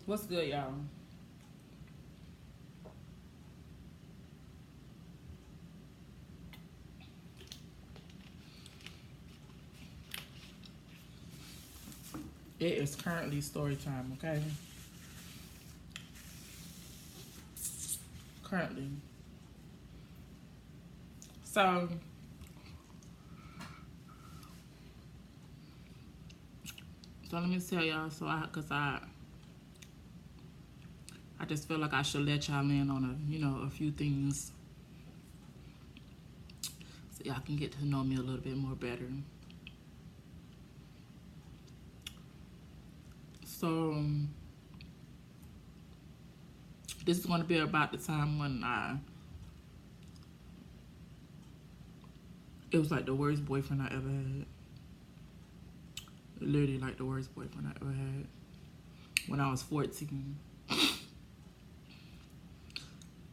What's good, y'all? It is currently story time, okay? Currently. So, so let me tell y'all. I just feel like I should let y'all in on a few things, so y'all can get to know me a little bit more better. So, this is going to be about the time when it was like the worst boyfriend I ever had. Literally like the worst boyfriend I ever had. When I was 14.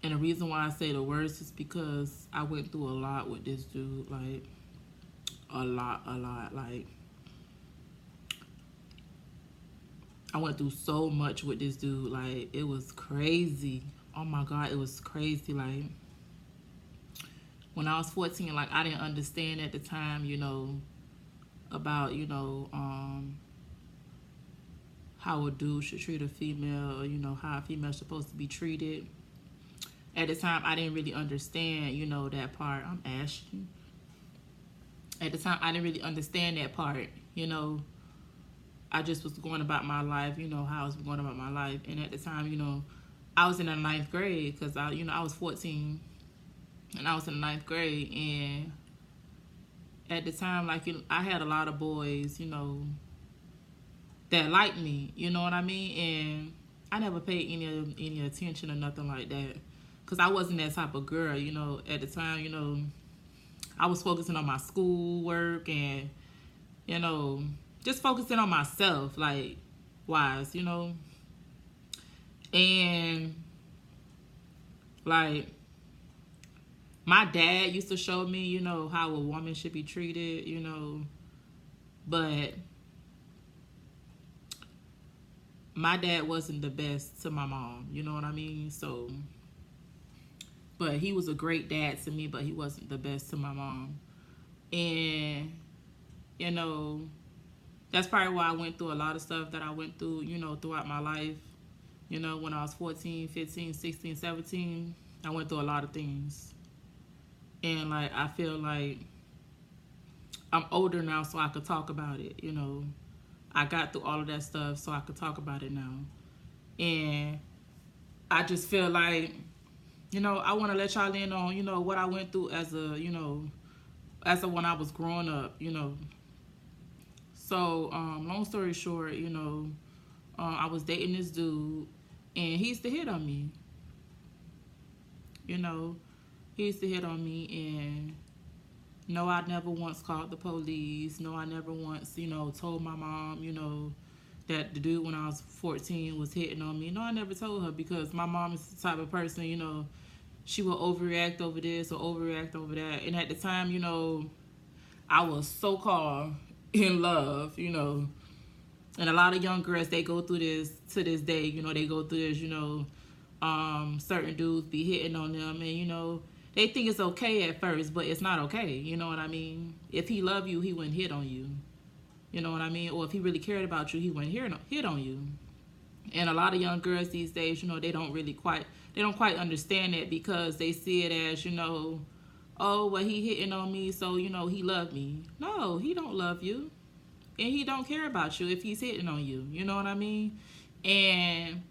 And the reason why I say the worst is because I went through a lot with this dude. Like, a lot. Like, I went through so much with this dude. Like, it was crazy. Oh my God, it was crazy. Like, when I was 14, like, I didn't understand at the time, about, how a dude should treat a female, or, how a female's supposed to be treated. At the time, I didn't really understand, that part. I'm Ashton. At the time, I didn't really understand that part, I just was going about my life, how I was going about my life. And at the time, I was in the ninth grade because I was 14 and I was in the ninth grade. And at the time, like, I had a lot of boys, that liked me, you know what I mean? And I never paid any attention or nothing like that because I wasn't that type of girl, at the time, I was focusing on my schoolwork and, just focusing on myself, like, wise, And, like, my dad used to show me, how a woman should be treated, but my dad wasn't the best to my mom, you know what I mean? So, but he was a great dad to me, but he wasn't the best to my mom. And, that's probably why I went through a lot of stuff that I went through, throughout my life. When I was 14, 15, 16, 17, I went through a lot of things. And, like, I feel like I'm older now so I could talk about it, I got through all of that stuff so I could talk about it now. And I just feel like, I want to let y'all in on, what I went through as when I was growing up, So, long story short, I was dating this dude, and he used to hit on me. He used to hit on me, and no, I never once called the police. No, I never once, told my mom, that the dude when I was 14 was hitting on me. No, I never told her because my mom is the type of person, she will overreact over this or overreact over that. And at the time, I was so called in love, And a lot of young girls, they go through this to this day, they go through this, certain dudes be hitting on them and, they think it's okay at first, but it's not okay, you know what I mean? If he loved you, he wouldn't hit on you. You know what I mean? Or if he really cared about you, he wouldn't hit on you. And a lot of young girls these days, they don't quite understand it because they see it as, oh, well, he hitting on me, so, he loved me. No, he don't love you. And he don't care about you if he's hitting on you. You know what I mean? And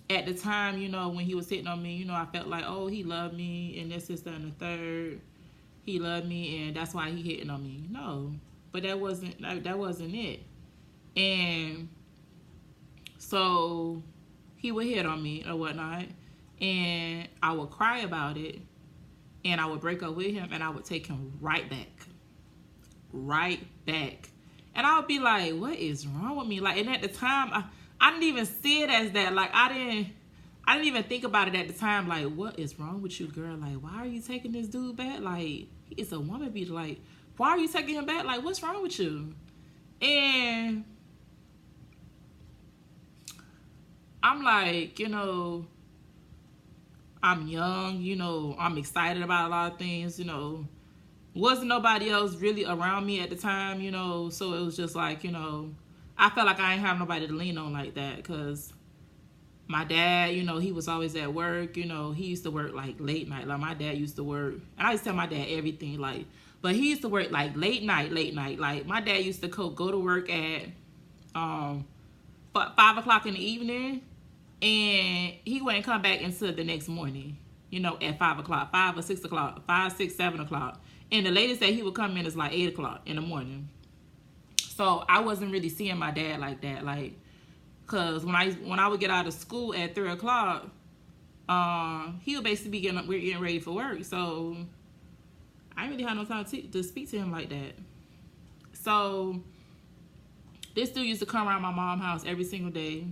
at the time, when he was hitting on me, I felt like, oh, he loved me and this, that, and the third. He loved me and that's why he hitting on me. No, but that wasn't it. And so he would hit on me or whatnot, and I would cry about it, and I would break up with him, and I would take him right back. And I would be like, what is wrong with me? Like, and at the time, I didn't even see it as that. Like, I didn't even think about it at the time. Like, what is wrong with you, girl? Like, why are you taking this dude back? Like, he's a woman beater. Like, why are you taking him back? Like, what's wrong with you? And I'm like, I'm young, I'm excited about a lot of things, wasn't nobody else really around me at the time, so it was just like, I felt like I ain't have nobody to lean on like that, because my dad, he was always at work, he used to work like late night. Like my dad used to work, and I used to tell my dad everything, like, but he used to work like late night. Like my dad used to go to work at 5 o'clock in the evening, and he wouldn't come back until the next morning, at 5 o'clock, 5 or 6 o'clock, 5, 6, 7 o'clock. And the latest that he would come in is like 8 o'clock in the morning. So I wasn't really seeing my dad like that, like, cause when I would get out of school at 3 o'clock, he would basically be getting ready for work. So I didn't really have no time to speak to him like that. So this dude used to come around my mom's house every single day,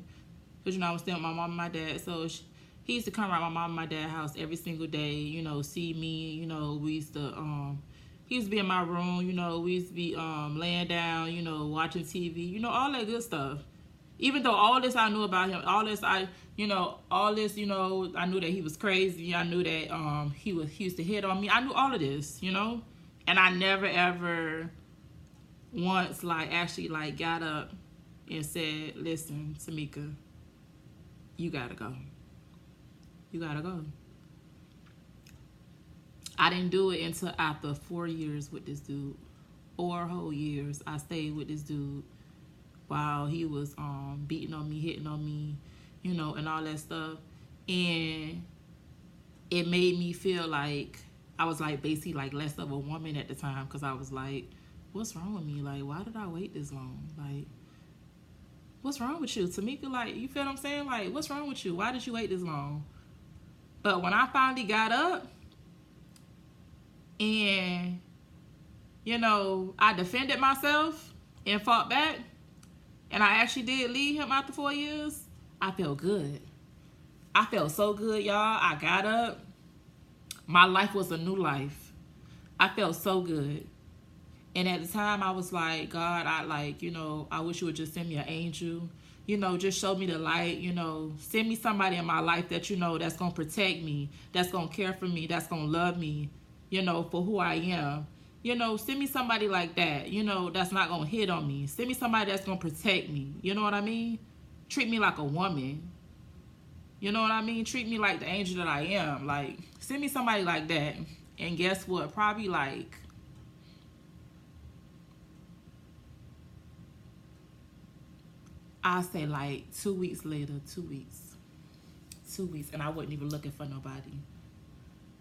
because I was staying with my mom and my dad. So he used to come around my mom and my dad's house every single day, see me. We used to he used to be in my room, we used to be laying down, watching TV, all that good stuff. Even though all this I knew about him, all this I knew that he was crazy. I knew that he used to hit on me. I knew all of this, and I never ever once actually got up and said, "Listen, Tamika, you gotta go. You gotta go." I didn't do it until after 4 years with this dude. 4 whole years I stayed with this dude while he was beating on me, hitting on me, and all that stuff. And it made me feel like I was basically less of a woman at the time, because I was like, what's wrong with me? Like, why did I wait this long? Like, what's wrong with you, Tamika? Like, you feel what I'm saying? Like, what's wrong with you? Why did you wait this long? But when I finally got up and, I defended myself and fought back, and I actually did leave him after 4 years, I felt good. I felt so good, y'all. I got up. My life was a new life. I felt so good. And at the time, I was like, God, I wish you would just send me an angel. Just show me the light. Send me somebody in my life that, that's going to protect me, that's going to care for me, that's going to love me, for who I am. Send me somebody like that, that's not going to hit on me. Send me somebody that's going to protect me. You know what I mean? Treat me like a woman. You know what I mean? Treat me like the angel that I am. Like, send me somebody like that. And guess what? Probably I'll say 2 weeks later, 2 weeks. 2 weeks, and I wasn't even looking for nobody.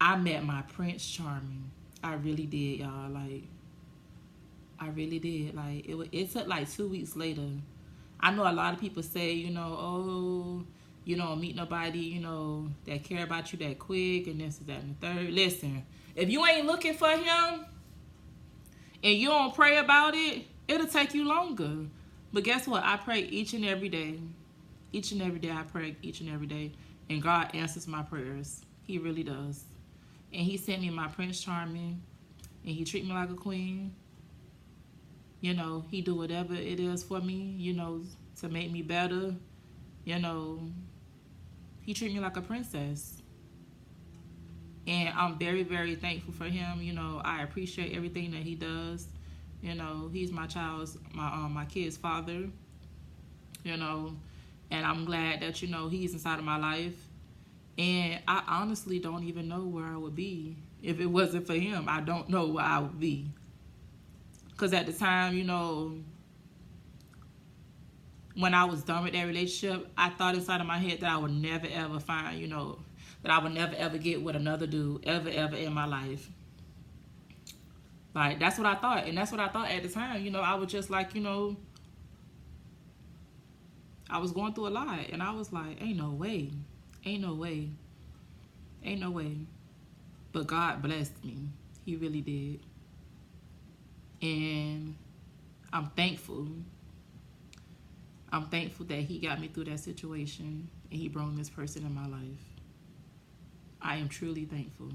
I met my Prince Charming. I really did, y'all. I really did. It took 2 weeks later. I know a lot of people say, oh, you don't meet nobody, that care about you that quick, and this, that, and the third. Listen, if you ain't looking for him and you don't pray about it, it'll take you longer. But guess what? I pray each and every day. Each and every day I pray, each and every day. And God answers my prayers. He really does. And he sent me my Prince Charming. And he treat me like a queen. He do whatever it is for me, to make me better. He treat me like a princess. And I'm very, very thankful for him. I appreciate everything that he does. He's my my kid's father. And I'm glad that, he's inside of my life. And I honestly don't even know where I would be if it wasn't for him. I don't know where I would be. Because at the time, when I was done with that relationship, I thought inside of my head that I would never, ever find, that I would never, ever get with another dude, ever, ever in my life. That's what I thought. And that's what I thought at the time. I was just I was going through a lot. And I was like, ain't no way. Ain't no way. Ain't no way. But God blessed me. He really did. And I'm thankful. I'm thankful that he got me through that situation and he brought this person in my life. I am truly thankful.